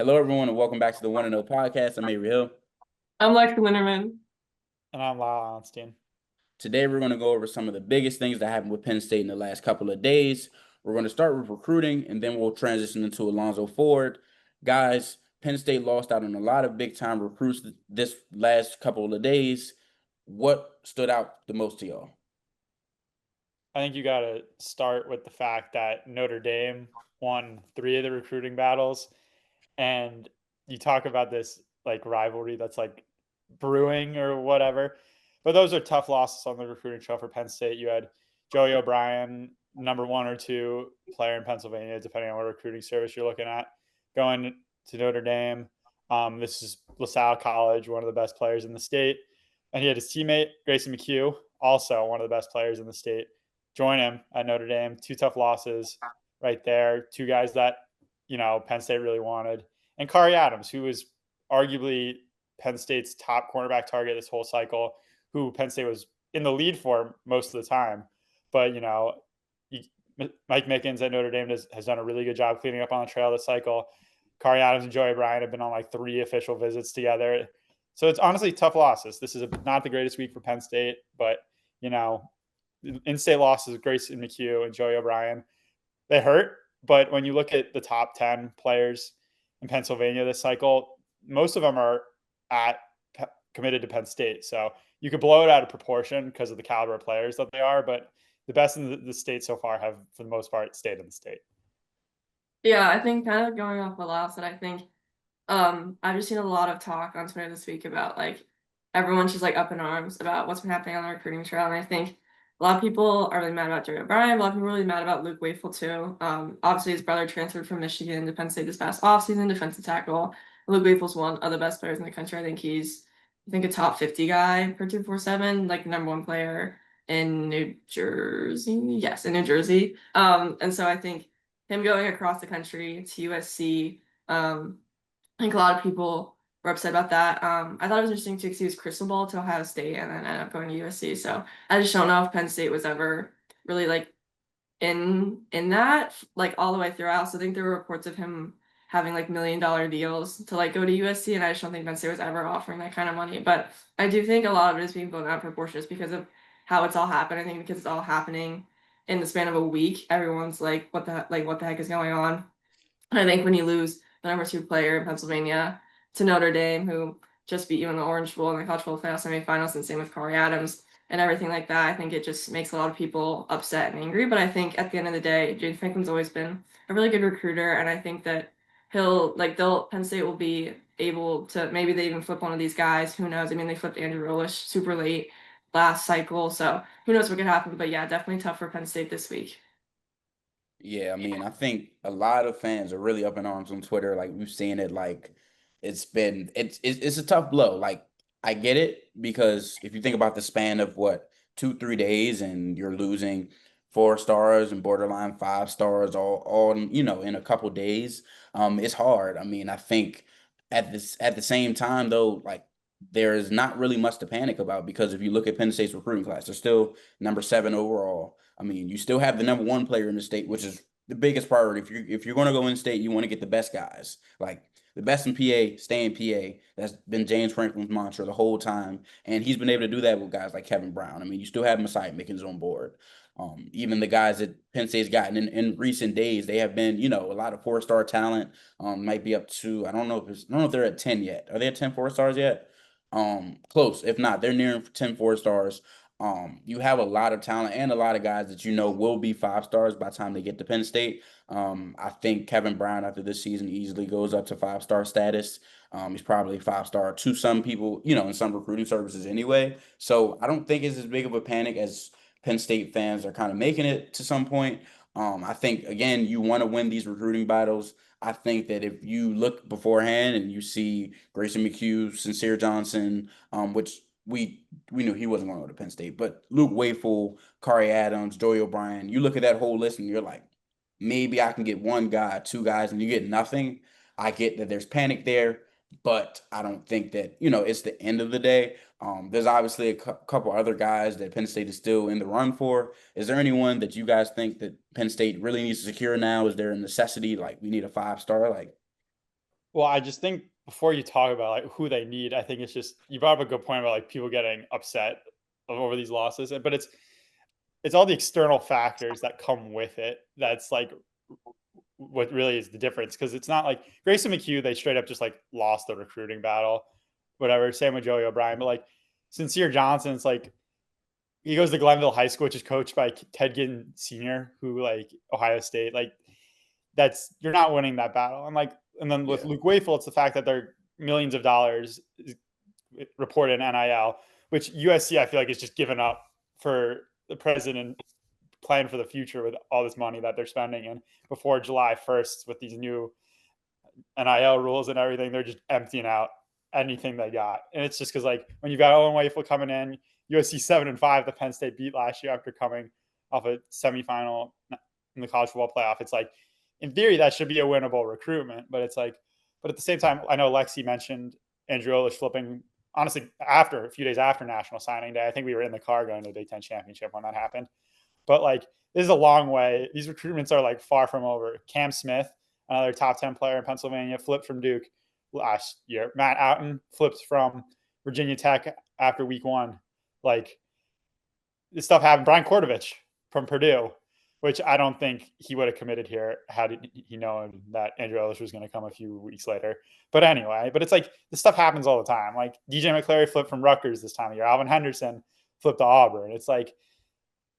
Hello, everyone, and welcome back to the One and O podcast. I'm Avery Hill. I'm like the Winterman. And I'm Lyle Onstein. Today, we're going to go over some of the biggest things that happened with Penn State in the last couple of days. We're going to start with recruiting, and then we'll transition into Alonzo Ford. Guys, Penn State lost out on a lot of big time recruits this last couple of days. What stood out the most to y'all? I think you got to start with the fact that Notre Dame won 3 of the recruiting battles. And you talk about this like rivalry that's like brewing or whatever. But those are tough losses on the recruiting trail for Penn State. You had Joey O'Brien, number 1 or 2 player in Pennsylvania, depending on what recruiting service you're looking at, going to Notre Dame. This is LaSalle College, one of the best players in the state. And he had his teammate, Grayson McHugh, also one of the best players in the state, join him at Notre Dame. 2 tough losses right there. 2 guys that, Penn State really wanted. And Kari Adams, who was arguably Penn State's top cornerback target this whole cycle, who Penn State was in the lead for most of the time. But, Mike Mickens at Notre Dame has done a really good job cleaning up on the trail this cycle. Kari Adams and Joey Bryant have been on like 3 official visits together. So it's honestly tough losses. This is not the greatest week for Penn State, but, in-state losses, Grayson McHugh and Joey O'Brien, they hurt. But when you look at the top 10 players in Pennsylvania this cycle, most of them are committed to Penn State. So you could blow it out of proportion because of the caliber of players that they are. But the best in the state so far have, for the most part, stayed in the state. Yeah, I think kind of going off what Lyle said, I think I've just seen a lot of talk on Twitter this week about like everyone's just like up in arms about what's been happening on the recruiting trail. And I think a lot of people are really mad about Joey O'Brien. A lot of people are really mad about Luke Wafel too. Obviously his brother transferred from Michigan to Penn State this past offseason, defensive tackle. Luke Wafel's one of the best players in the country. I think a top 50 guy for 247, like the number 1 player in New Jersey. Yes, in New Jersey. And so I think him going across the country to USC, I think a lot of people were upset about that. I thought it was interesting too because he was crystal ball to Ohio State and then ended up going to USC. So I just don't know if Penn State was ever really like in that like all the way through. I also think there were reports of him having like $1 million deals to like go to USC, and I just don't think Penn State was ever offering that kind of money. But I do think a lot of it is being blown out of proportion just because of how it's all happened. I think because it's all happening in the span of a week, everyone's like, what the heck is going on? And I think when you lose the number 2 player in Pennsylvania to Notre Dame, who just beat you in the Orange Bowl and the College Football semifinals, and same with Corey Adams and everything like that, I think it just makes a lot of people upset and angry. But I think at the end of the day, James Franklin's always been a really good recruiter, and I think that Penn State will be able to, maybe they even flip one of these guys. Who knows? I mean, they flipped Andrew Rolish super late last cycle, so who knows what could happen. But yeah, definitely tough for Penn State this week. Yeah, I mean, I think a lot of fans are really up in arms on Twitter. Like we've seen it. Like it's a tough blow. Like I get it because if you think about the span of what 2 3 days and you're losing 4 stars and borderline 5 stars all in a couple days, it's hard. I mean, I think at the same time though, like there is not really much to panic about because if you look at Penn State's recruiting class, they're still number 7 overall. I mean, you still have the number 1 player in the state, which is the biggest priority. If you're going to go in state, you want to get the best guys, like the best in PA, stay in PA. That's been James Franklin's mantra the whole time, and he's been able to do that with guys like Kevin Brown. I mean, you still have Messiah Mickens on board. Even the guys that Penn State's gotten in recent days, they have been, a lot of 4 star talent. Might be up to I don't know if they're at 10 yet. Are they at 10 4 stars yet? Close. If not, they're nearing 10 4 stars. You have a lot of talent and a lot of guys that will be 5 stars by the time they get to Penn State. I think Kevin Brown after this season easily goes up to 5 star status. He's probably 5 star to some people, in some recruiting services anyway. So I don't think it's as big of a panic as Penn State fans are kind of making it to some point. I think again, you want to win these recruiting battles. I think that if you look beforehand and you see Grayson McHugh, Sincere Johnson, which we knew he wasn't going to go to Penn State, but Luke Wafel, Kari Adams, Joey O'Brien, you look at that whole list and you're like, maybe I can get 1 guy, 2 guys, and you get nothing. I get that there's panic there, but I don't think that, it's the end of the day. There's obviously a couple other guys that Penn State is still in the run for. Is there anyone that you guys think that Penn State really needs to secure now? Is there a necessity? Like we need a 5 star? Like, Well, I just think before you talk about like who they need, I think it's just you brought up a good point about like people getting upset over these losses, but it's all the external factors that come with it that's like what really is the difference, because it's not like Grayson McHugh, they straight up just like lost the recruiting battle, whatever. Same with Joey O'Brien, but like Sincere Johnson, it's like he goes to Glenville High School, which is coached by Ted Ginn Sr., who like Ohio State, like that's you're not winning that battle. And then with Yeah. Luke Wayfield, it's the fact that they're millions of dollars reported in NIL, which USC I feel like is just given up for the president plan for the future with all this money that they're spending. And before July 1st, with these new NIL rules and everything, they're just emptying out anything they got. And it's just because like when you've got Owen Wayfield coming in, USC 7-5, the Penn State beat last year after coming off a semifinal in the college football playoff. It's like in theory that should be a winnable recruitment, but it's like, but at the same time, I know Lexi mentioned Andrew Olish flipping. Honestly, after a few days after National Signing Day, I think we were in the car going to the Big Ten Championship when that happened. But like, this is a long way. These recruitments are like far from over. Cam Smith, another top 10 player in Pennsylvania, flipped from Duke last year. Matt Outen flipped from Virginia Tech after week one. Like, this stuff happened. Brian Kordovich from Purdue, which I don't think he would have committed here had he known that Andrew Ellis was going to come a few weeks later. But anyway, but it's like this stuff happens all the time. Like DJ McClary flipped from Rutgers this time of year. Alvin Henderson flipped to Auburn. It's like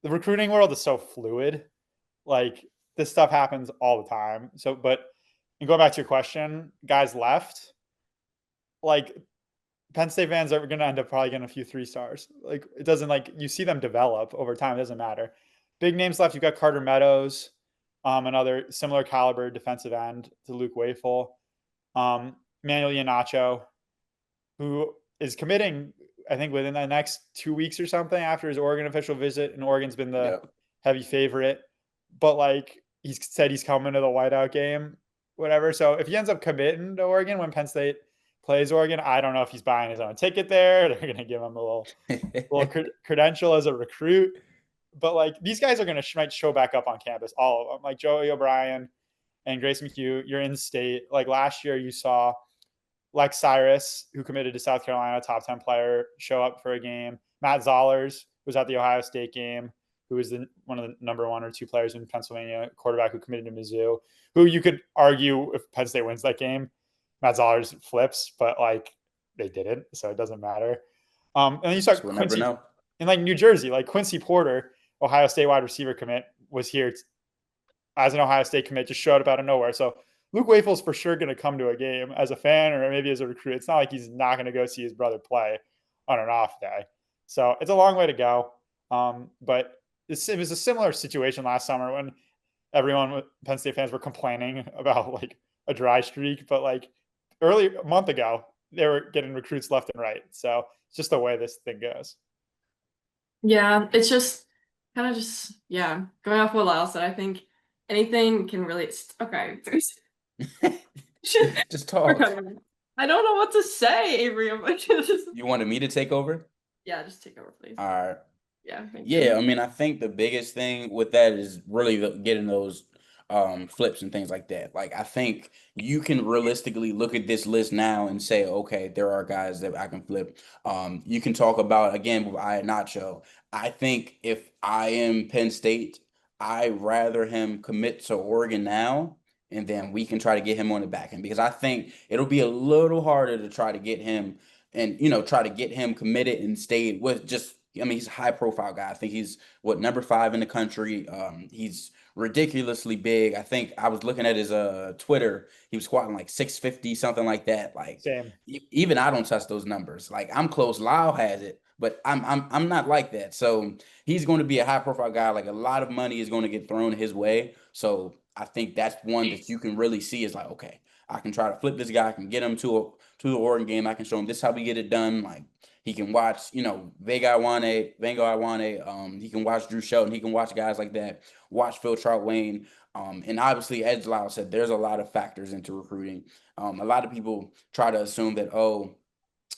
the recruiting world is so fluid. Like this stuff happens all the time. So, but and going back to your question, guys left. Like Penn State fans are going to end up probably getting a few 3 stars. Like it doesn't like you see them develop over time. It doesn't matter. Big names left. You've got Carter Meadows, another similar caliber defensive end to Luke Wayful, Manuel Iannacho, who is committing, I think, within the next 2 weeks or something after his Oregon official visit. And Oregon's been the heavy favorite. But like he said, he's coming to the whiteout game, whatever. So if he ends up committing to Oregon when Penn State plays Oregon, I don't know if he's buying his own ticket there. They're going to give him a little credential as a recruit. But like these guys are going to might show back up on campus, all of them. Like Joey O'Brien and Grace McHugh, you're in state. Like last year, you saw Lex Cyrus, who committed to South Carolina, top 10 player, show up for a game. Matt Zollers was at the Ohio State game, who was one of the number 1 or 2 players in Pennsylvania, quarterback who committed to Mizzou, who you could argue if Penn State wins that game, Matt Zollers flips, but like they didn't, so it doesn't matter. And then you saw Quincy in like New Jersey, like Quincy Porter, Ohio State wide receiver commit, was here as an Ohio State commit, just showed up out of nowhere. So Luke Wayfield's for sure going to come to a game as a fan or maybe as a recruit. It's not like he's not going to go see his brother play on an off day. So it's a long way to go. But it was a similar situation last summer when everyone, Penn State fans, were complaining about like a dry streak. But like a month ago, they were getting recruits left and right. So it's just the way this thing goes. Yeah, it's just kind of going off what Lyle said. I think anything can really okay. Just talk. I don't know what to say, Avery. I'm like, you wanted me to take over? Yeah, just take over, please. All right. Yeah. Yeah, I mean, I think the biggest thing with that is really getting those flips and things like that. Like, I think you can realistically look at this list now and say, okay, there are guys that I can flip. You can talk about, again, with Iannacho. I think if I am Penn State, I'd rather him commit to Oregon now, and then we can try to get him on the back end, because I think it'll be a little harder to try to get him and, try to get him committed and stayed with just, I mean, he's a high profile guy. I think he's number 5 in the country. He's ridiculously big. I think I was looking at his Twitter. He was squatting like 650, something like that. Like Same. Even I don't touch those numbers. Like I'm close. Lyle has it, but I'm not like that. So he's going to be a high profile guy. Like a lot of money is going to get thrown his way. So I think that's one that you can really see is like, okay, I can try to flip this guy. I can get him to the Oregon game. I can show him this is how we get it done. Like he can watch, Vega Iwane. He can watch Drew Shelton. He can watch guys like that. Watch Phil Trout-Wayne. And obviously, as Lyle said, there's a lot of factors into recruiting. A lot of people try to assume that, oh,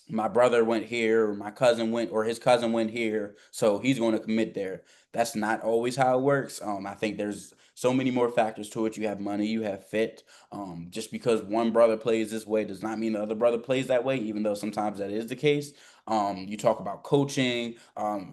my brother went here, or my cousin went, or his cousin went here, so he's going to commit there. That's not always how it works. I think there's so many more factors to it. You have money, you have fit. Just because one brother plays this way does not mean the other brother plays that way, even though sometimes that is the case. You talk about coaching,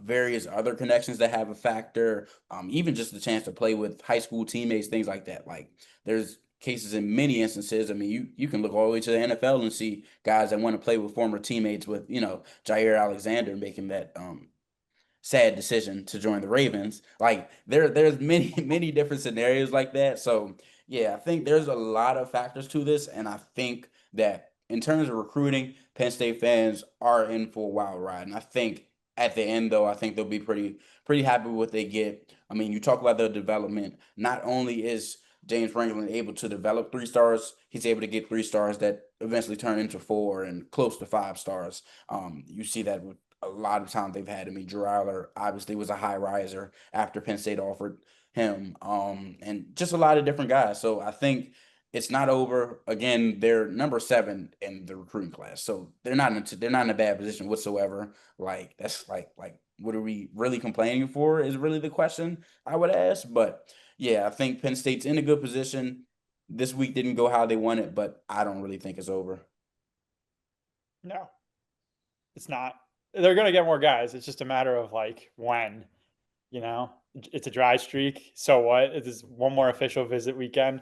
various other connections that have a factor, even just the chance to play with high school teammates, things like that. Like there's cases in many instances. I mean, you can look all the way to the NFL and see guys that want to play with former teammates with, Jair Alexander making that sad decision to join the Ravens. Like there's many many different scenarios like that. So yeah, I think there's a lot of factors to this, and I think that in terms of recruiting, Penn State fans are in for a wild ride. And I think at the end though, I think they'll be pretty happy with what they get. I mean, you talk about the development. Not only is James Franklin able to develop 3 stars, he's able to get 3 stars that eventually turn into 4 and close to 5 stars. You see that with a lot of times they've had him. I mean, Drew Allar obviously was a high riser after Penn State offered him, and just a lot of different guys. So I think it's not over. Again, they're number 7 in the recruiting class, so they're not in a bad position whatsoever. Like that's like what are we really complaining for? Is really the question I would ask. But yeah, I think Penn State's in a good position. This week didn't go how they wanted, but I don't really think it's over. No, it's not. They're going to get more guys. It's just a matter of like when, you know, it's a dry streak. So what? It is one more official visit weekend.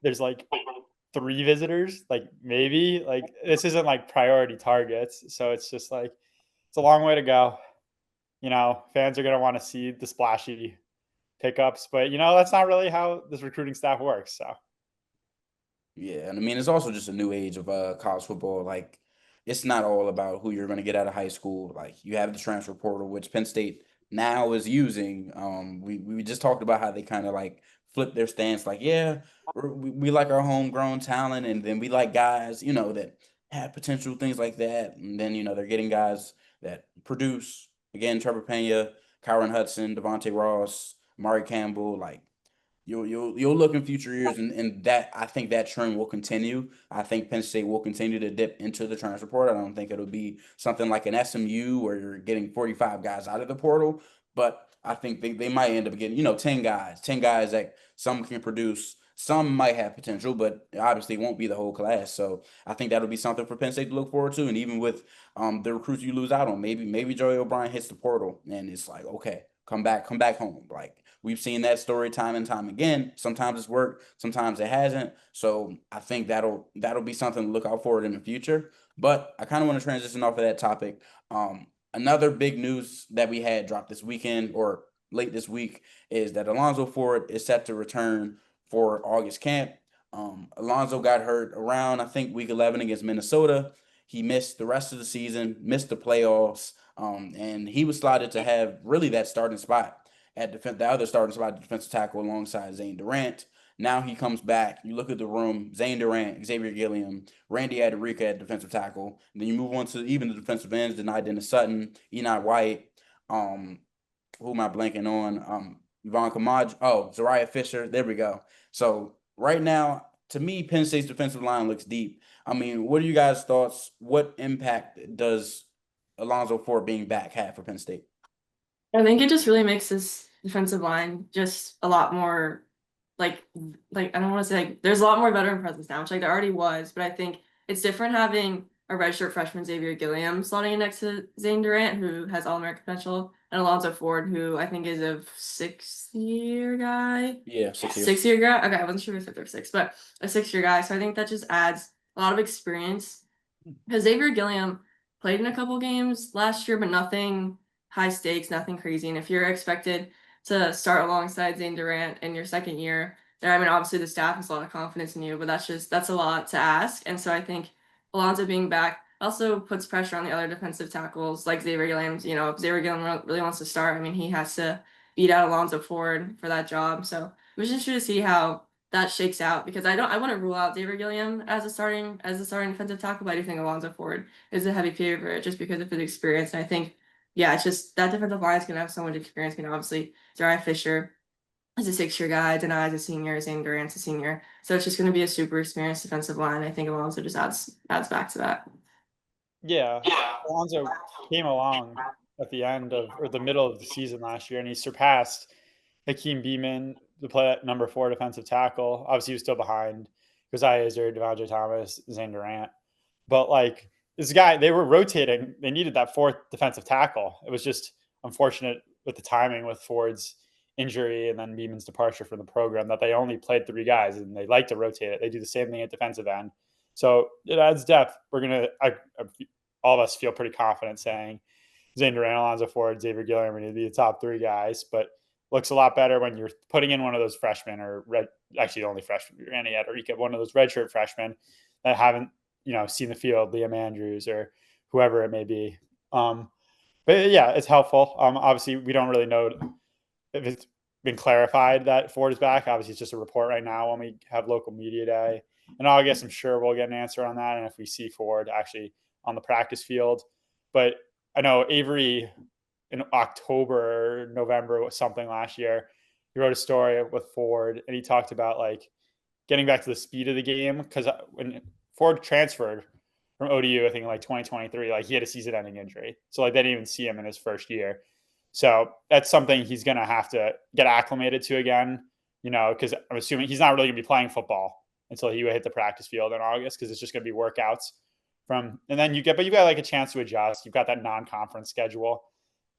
There's like 3 visitors, like maybe like this isn't like priority targets. So it's just like, it's a long way to go. Fans are going to want to see the splashy pickups, but that's not really how this recruiting staff works. So Yeah, and I mean it's also just a new age of college football. Like it's not all about who you're going to get out of high school. Like you have the transfer portal, which Penn State now is using. We just talked about how they kind of like flip their stance. Like yeah, we like our homegrown talent, and then we like guys that have potential, things like that. And then they're getting guys that produce. Again, Trevor Pena, Kyron Hudson, Devontae Ross, Mari Campbell, like you'll look in future years, and that I think that trend will continue. I think Penn State will continue to dip into the transfer portal. I don't think it'll be something like an SMU where you're getting 45 guys out of the portal, but I think they might end up getting 10 guys that some can produce. Some might have potential, but obviously it won't be the whole class. So I think that'll be something for Penn State to look forward to. And even with the recruits you lose out on, maybe Joey O'Brien hits the portal and it's like, okay, come back home. Like we've seen that story time and time again. Sometimes it's worked, sometimes it hasn't. So I think that'll be something to look out for in the future. But I kind of want to transition off of that topic. Another big news that we had dropped this weekend or late this week is that Alonzo Ford is set to return for August camp. Alonzo got hurt around, I think, week 11 against Minnesota. He missed the rest of the season, missed the playoffs, and he was slotted to have really that starting spot at the other starting spot, defensive tackle alongside Zane Durant. Now he comes back. You look at the room: Zane Durant, Xavier Gilliam, Randy Aderica at defensive tackle. And then you move on to even the defensive ends: Denai Dennis Sutton, Enoch White. Who am I blanking on? Yvonne Kamaj. Oh, Zariah Fisher. There we go. So right now, to me, Penn State's defensive line looks deep. I mean, what are you guys' thoughts? What impact does Alonzo Ford being back have for Penn State? I think it just really makes this defensive line just a lot more like I don't want to say like there's a lot more veteran presence now, which like there already was, but I think it's different having a redshirt freshman Xavier Gilliam slotting in next to Zane Durant, who has All American potential, and Alonzo Ford, who I think is a 6-year guy. Yeah, 6 years. 6-year guy. Okay, I wasn't sure if it's 5 or 6, but a 6-year guy. So I think that just adds a lot of experience because Xavier Gilliam played in a couple games last year, but nothing high stakes, nothing crazy. And if you're expected to start alongside Zane Durant in your second year, there, I mean, obviously the staff has a lot of confidence in you, but that's a lot to ask. And so I think Alonzo being back also puts pressure on the other defensive tackles like Xavier Gilliam. If Xavier Gilliam really wants to start, I mean, he has to beat out Alonzo Ford for that job. So we should interested to see how that shakes out because I wouldn't rule out Xavier Gilliam as a starting defensive tackle, but I do think Alonzo Ford is a heavy favorite just because of his experience. And I think, yeah, it's just that defensive line is gonna have so much experience. Obviously, Zariah Fisher is a 6-year guy, Denai is a senior, Zane Durant's a senior. So it's just gonna be a super experienced defensive line. I think Alonzo just adds back to that. yeah, Alonzo came along at the end of or the middle of the season last year, and he surpassed Hakeem Beamon, to play at number 4 defensive tackle. Obviously, he was still behind Josiah Izzard, Devontae Thomas, Zane Durant. But like this guy, they were rotating. They needed that 4th defensive tackle. It was just unfortunate with the timing with Ford's injury and then Beeman's departure from the program that they only played 3 guys and they like to rotate it. They do the same thing at defensive end. So it adds depth. All of us feel pretty confident saying Zane Durant, Alonzo Ford, Xavier Gilliam are going to be the top 3 guys, but looks a lot better when you're putting in one of those freshmen or actually the only freshman you're going to get, or you get one of those redshirt freshmen that haven't, seen the field, Liam Andrews or whoever it may be. But yeah, it's helpful. Obviously, we don't really know if it's been clarified that Ford is back. Obviously, it's just a report right now when we have local media day. In August, I'm sure we'll get an answer on that. And if we see Ford actually on the practice field. But I know Avery in October, November, something last year, he wrote a story with Ford and he talked about like getting back to the speed of the game. Because when Ford transferred from ODU, I think in like 2023, like he had a season ending injury. So like they didn't even see him in his first year. So that's something he's going to have to get acclimated to again, because I'm assuming he's not really going to be playing football until he would hit the practice field in August because it's just going to be workouts and then you got like a chance to adjust. You've got that non-conference schedule.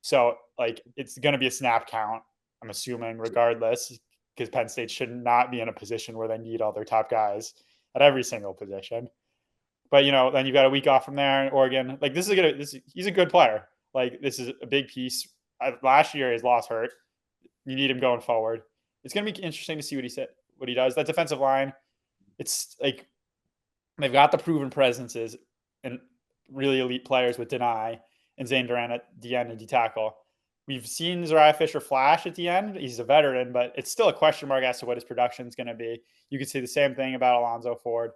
So like it's going to be a snap count, I'm assuming, regardless, because Penn State should not be in a position where they need all their top guys at every single position. But then you've got a week off from there in Oregon. Like he's a good player. Like this is a big piece. Last year his loss hurt. You need him going forward. It's going to be interesting to see what he does. That defensive line, it's like they've got the proven presences and really elite players with Deny and Zane Durant at the end and D tackle. We've seen Zariah Fisher flash at the end. He's a veteran, but it's still a question mark as to what his production is going to be. You could say the same thing about Alonzo Ford.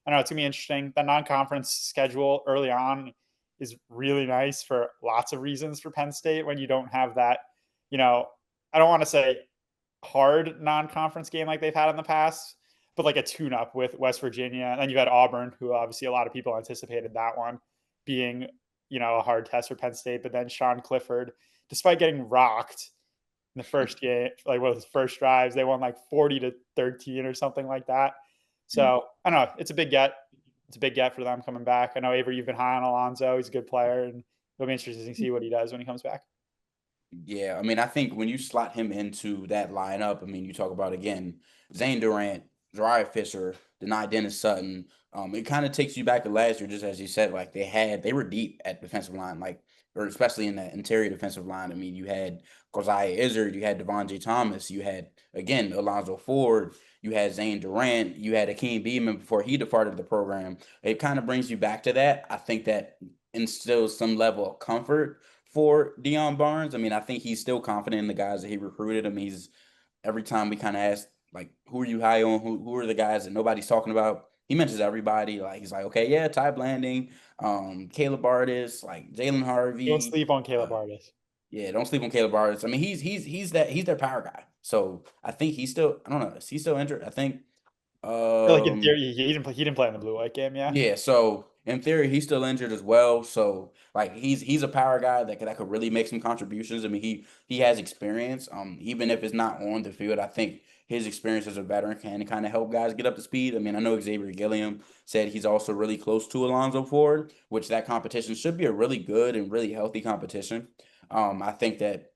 I know it's going to be interesting. The non-conference schedule early on is really nice for lots of reasons for Penn State when you don't have that, I don't want to say hard non-conference game like they've had in the past, but like a tune-up with West Virginia. And then you had Auburn, who obviously a lot of people anticipated that one being, a hard test for Penn State. But then Sean Clifford, despite getting rocked in the first game, like one of his first drives, they won like 40-13 or something like that. So I don't know. It's a big get. It's a big get for them coming back. I know, Avery, you've been high on Alonzo. He's a good player, and it'll be interesting to see what he does when he comes back. Yeah, I mean, I think when you slot him into that lineup, I mean, you talk about again Zane Durant, Zariah Fisher, Deny Dennis Sutton. It kind of takes you back to last year, just as you said, like they were deep at defensive line, like or especially in that interior defensive line. I mean, you had Josiah Izzard, you had Devontae Thomas, you had again Alonzo Ford, you had Zane Durant, you had Akeem Beeman before he departed the program. It kind of brings you back to that. I think that instills some level of comfort for Deion Barnes. I mean, I think he's still confident in the guys that he recruited. I mean, he's every time we kind of ask, like, who are you high on? Who are the guys that nobody's talking about? He mentions everybody. Like, he's like, okay, yeah, Ty Blanding, Caleb Artis, like Jalen Don't Harvey. sleep on Caleb Uh, Artis. yeah, don't sleep on Caleb Artis. I mean, he's their power guy. So I think he's still, I don't know, is he still injured? I think I feel like in um theory, he didn't play in the blue white game. Yeah. yeah, so in theory, he's still injured as well. So like he's a power guy that could really make some contributions. I mean, he has experience. Even if it's not on the field, I think his experience as a veteran can kind of help guys get up to speed. I mean, I know Xavier Gilliam said he's also really close to Alonzo Ford, which that competition should be a really good and really healthy competition. I think that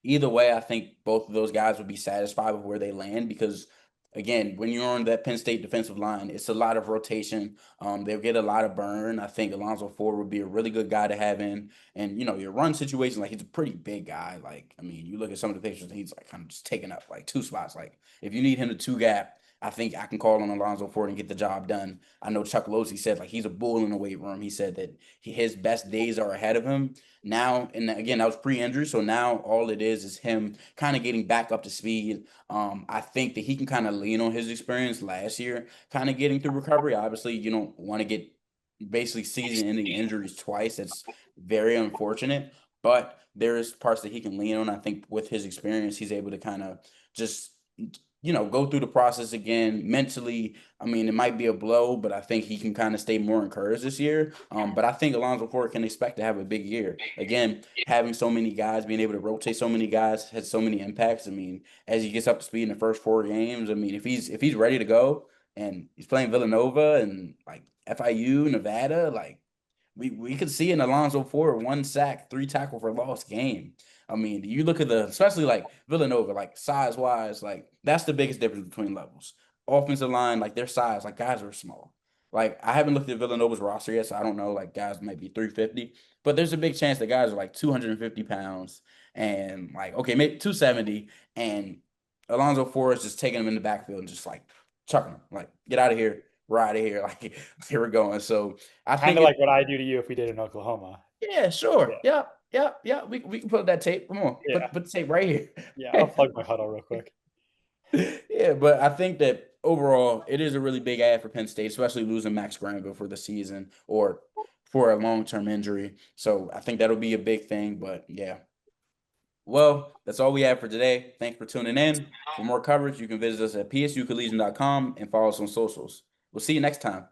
either way, I think both of those guys would be satisfied with where they land because, again, when you're on that Penn State defensive line, it's a lot of rotation. They'll get a lot of burn. I think Alonzo Ford would be a really good guy to have in. And, your run situation, like, he's a pretty big guy. Like, I mean, you look at some of the pictures, he's, like, kind of just taking up, like, 2 spots. Like, if you need him to 2-gap, I think I can call on Alonzo Ford and get the job done. I know Chuck Losey said, like, he's a bull in the weight room. He said that his best days are ahead of him now. And again, that was pre-injury. So now all it is him kind of getting back up to speed. I think that he can kind of lean on his experience last year, kind of getting through recovery. Obviously, you don't want to get basically season-ending injuries twice. That's very unfortunate. But there is parts that he can lean on. I think with his experience, he's able to kind of just go through the process again mentally. I mean, it might be a blow, but I think he can kind of stay more encouraged this year. But I think Alonzo Ford can expect to have a big year. Again, having so many guys, being able to rotate so many guys has so many impacts. I mean, as he gets up to speed in the first 4 games, I mean, if he's ready to go and he's playing Villanova and like FIU, Nevada, like we could see an Alonzo Ford 1 sack, 3 tackle for loss game. I mean, you look at especially like Villanova, like size wise, like that's the biggest difference between levels. Offensive line, like their size, like guys are small. Like I haven't looked at Villanova's roster yet, so I don't know. Like guys might be 350, but there's a big chance that guys are like 250 pounds and like okay, maybe 270, and Alonzo Ford is just taking them in the backfield and just like chucking them, like get out of here, we're out of here, like here we're going. So I Kind think of it. like what I do to you if we did in Oklahoma. Yeah, Yeah. sure. Yep, yep, yep. We can put up that tape. Come on, Yeah. put the tape right Yeah. I'll here. plug my huddle real quick. Yeah, but I think that overall it is a really big ad for Penn State, especially losing Max Granville for the season or for a long-term injury. So I think that'll be a big thing. But yeah. Well, that's all we have for today. Thanks for tuning in. For more coverage, you can visit us at psucollegian.com and follow us on socials. We'll see you next time.